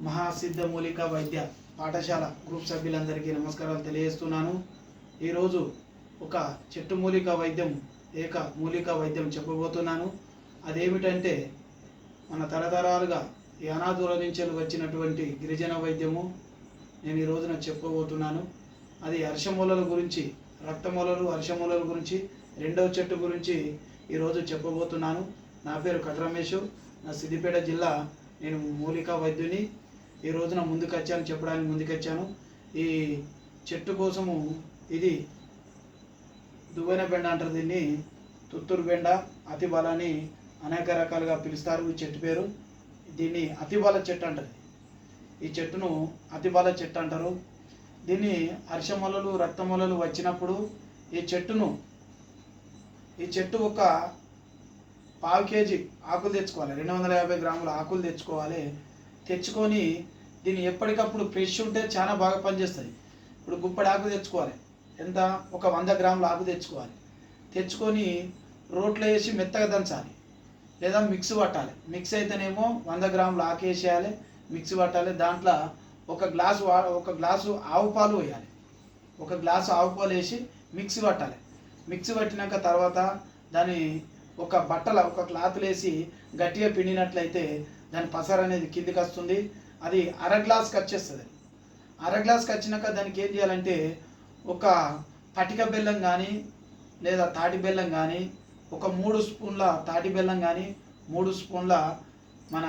మహాసిద్ధ మూలిక వైద్య పాఠశాల గ్రూప్ సభ్యులందరికీ నమస్కారాలు తెలియజేస్తున్నాను. ఈరోజు ఒక చెట్టు మూలిక వైద్యం ఏక మూలిక వైద్యం చెప్పబోతున్నాను. అదేమిటంటే మన తరతరాలుగా ఈ అనాథుల నుంచి వచ్చినటువంటి గిరిజన వైద్యము నేను ఈ రోజున చెప్పబోతున్నాను. అది అర్షమూలల గురించి, రక్తమూలలు, అర్షమూలల గురించి, రెండవ చెట్టు గురించి ఈరోజు చెప్పబోతున్నాను. నా పేరు కట్ రమేష్, నా సిద్దిపేట జిల్లా. నేను మూలిక వైద్యుని. ఈ రోజున చెప్పడానికి ముందుకొచ్చాను. ఈ చెట్టు కోసము ఇది దువ్వెన బెండ అంటారు, దీన్ని తుత్తూరు బెండ, అతిబల అని అనేక రకాలుగా పిలుస్తారు. ఈ చెట్టు పేరు, దీన్ని అతిబల చెట్టు అంటారు. ఈ చెట్టును అతిబల చెట్టు అంటారు. దీన్ని అర్షమూలలు, రక్తమూలలు వచ్చినప్పుడు ఈ చెట్టు ఒక 1/2 కేజీ ఆకులు తెచ్చుకోవాలి. 250 గ్రాముల ఆకులు తెచ్చుకోవాలి. తెచ్చుకొని దీన్ని ఎప్పటికప్పుడు ఫ్రెష్ ఉంటే చాలా బాగా పనిచేస్తుంది. ఇప్పుడు గుప్పడి ఆకు తెచ్చుకోవాలి. ఎంత? ఒక 100 గ్రాముల ఆకు తెచ్చుకోవాలి. తెచ్చుకొని రోట్లో వేసి మెత్తగా దంచాలి, లేదా మిక్సీ పట్టాలి. మిక్స్ అయితేనేమో 100 గ్రాముల ఆకు వేసేయాలి, మిక్సీ పట్టాలి. దాంట్లో ఒక గ్లాసు ఆవు పాలు వేయాలి. ఒక గ్లాసు ఆవు పాలు వేసి మిక్సీ పట్టాలి. మిక్సీ పట్టినాక తర్వాత దాన్ని ఒక క్లాత్లు వేసి గట్టిగా పిండినట్లయితే దాని పసరు అనేది కిందికి వస్తుంది. అది 1/2 గ్లాస్కి వచ్చేస్తుంది. 1/2 గ్లాస్కి వచ్చినాక దానికి ఏం చేయాలంటే ఒక పటిక బెల్లం కానీ లేదా తాటి బెల్లం కానీ, ఒక 3 స్పూన్ల తాటి బెల్లం కానీ, 3 స్పూన్ల మన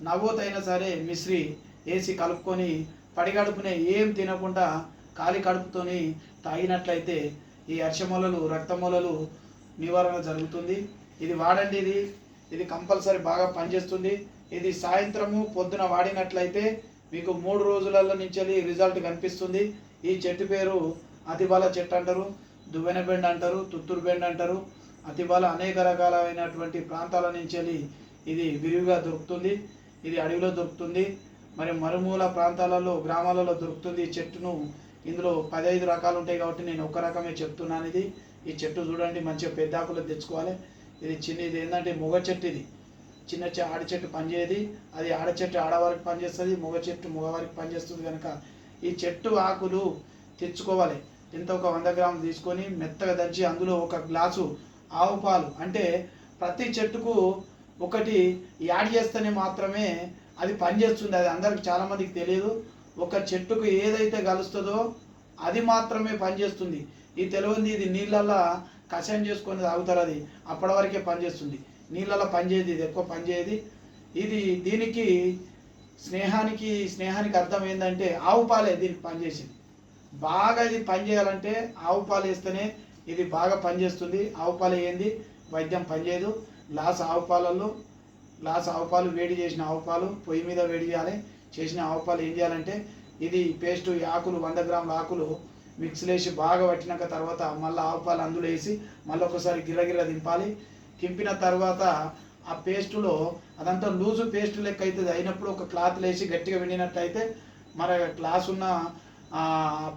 నవ్వోతైనా సరే మిశ్రి వేసి కలుపుకొని పడిగడుపునే ఏం తినకుండా ఖాళీ కడుపుతోని తాగినట్లయితే ఈ అర్షమూలలు, రక్తమూలలు నివారణ జరుగుతుంది. ఇది వాడండి. ఇది కంపల్సరీ బాగా పనిచేస్తుంది. ఇది సాయంత్రము పొద్దున వాడినట్లయితే మీకు 3 రోజులలో నుంచి రిజల్ట్ కనిపిస్తుంది. ఈ చెట్టు పేరు అతిబల చెట్టు అంటారు, దువ్వెన బెండ అంటారు, తుత్తూరు బెండ అంటారు. అతిబల అనేక రకాలైనటువంటి ప్రాంతాల నుంచి ఇది విరివిగా దొరుకుతుంది. ఇది అడవిలో దొరుకుతుంది, మరి మరుమూల ప్రాంతాలలో, గ్రామాలలో దొరుకుతుంది. ఈ చెట్టును ఇందులో 15 రకాలు ఉంటాయి కాబట్టి నేను ఒక రకమే చెప్తున్నాను. ఈ చెట్టు చూడండి, మంచిగా పెద్ద ఆకులు తెచ్చుకోవాలి. ఇది ఏంటంటే మొగ చెట్టు. ఇది చిన్న ఆడ చెట్టు పనిచేయదు. అది ఆడ చెట్టు ఆడవారికి పనిచేస్తుంది, మొగ చెట్టు మగవారికి పనిచేస్తుంది. కనుక ఈ చెట్టు ఆకులు తెచ్చుకోవాలి. ఇంత ఒక 100 గ్రాములు తీసుకొని మెత్తగా దంచి అందులో ఒక గ్లాసు ఆవు పాలు, అంటే ప్రతి చెట్టుకు ఒకటి యాడ్ చేస్తేనే మాత్రమే అది పనిచేస్తుంది. అది అందరికి చాలామందికి తెలియదు. ఒక చెట్టుకు ఏదైతే కలుస్తుందో అది మాత్రమే పనిచేస్తుంది. ఈ తెలియంది ఇది నీళ్ళల్లో కషాయం చేసుకొని తాగుతారు, అది అప్పటి వరకే పనిచేస్తుంది. నీళ్ళల్లో పనిచేయదు, ఇది ఎక్కువ పనిచేయదు. దీనికి స్నేహానికి అర్థం ఏంటంటే ఆవు పాలే దీనికి పనిచేసింది. బాగా ఇది పనిచేయాలంటే ఆవు పాలు వేస్తేనే ఇది బాగా పనిచేస్తుంది. ఆవు పాలు ఏంది వైద్యం పనిచేయదు. గ్లాస్ ఆవు పాలు వేడి చేసిన ఆవు పాలు పొయ్యి మీద వేడి చేయాలి. చేసిన ఆవు పాలు ఏం చేయాలంటే ఇది పేస్టు, ఆకులు 100 గ్రాముల ఆకులు మిక్సీలో వేసి బాగా పట్టినాక తర్వాత మళ్ళీ ఆవు పాలు అందులో వేసి మళ్ళీ ఒకసారి గిర్రగిర్ర దింపాలి. తింపిన తర్వాత ఆ పేస్టులో అదంతా లూజు పేస్టు లెక్క అవుతుంది. అయినప్పుడు ఒక క్లాత్లో వేసి గట్టిగా విండినట్టయితే మన గ్లాస్ ఉన్న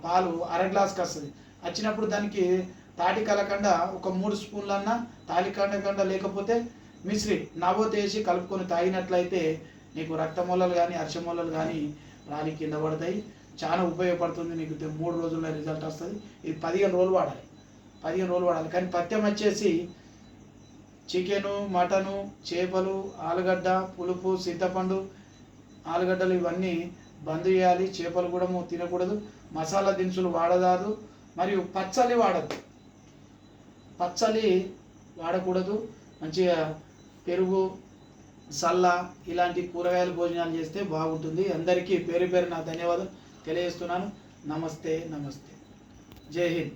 పాలు 1/2 గ్లాస్కి వస్తుంది. వచ్చినప్పుడు దానికి తాటి కలకండ ఒక 3 స్పూన్లన్నా, తాటి కలకండ లేకపోతే మిశ్రి నవ్వోత వేసి కలుపుకొని తాగినట్లయితే నీకు రక్తమూలలు కానీ, అర్షమూలలు కానీ రాలి కింద పడతాయి. చాలా ఉపయోగపడుతుంది. నీకు 3 రోజుల్లో రిజల్ట్ వస్తుంది. ఇది 15 రోజులు వాడాలి. 15 రోజులు వాడాలి. కానీ పథ్యం వచ్చేసి చికెను, మటను, చేపలు, ఆలుగడ్డ, పులుపు, చింతపండు, ఆలుగడ్డలు ఇవన్నీ బంద్ చేయాలి. చేపలు కూడా తినకూడదు. మసాలా దినుసులు వాడరాదు. మరియు పచ్చలి వాడకూడదు. మంచిగా పెరుగు, సల్ల ఇలాంటి కూరగాయల భోజనాలు చేస్తే బాగుంటుంది. అందరికీ పేరు నా ధన్యవాదాలు తెలియజేస్తున్నాను. నమస్తే. జై హింద్.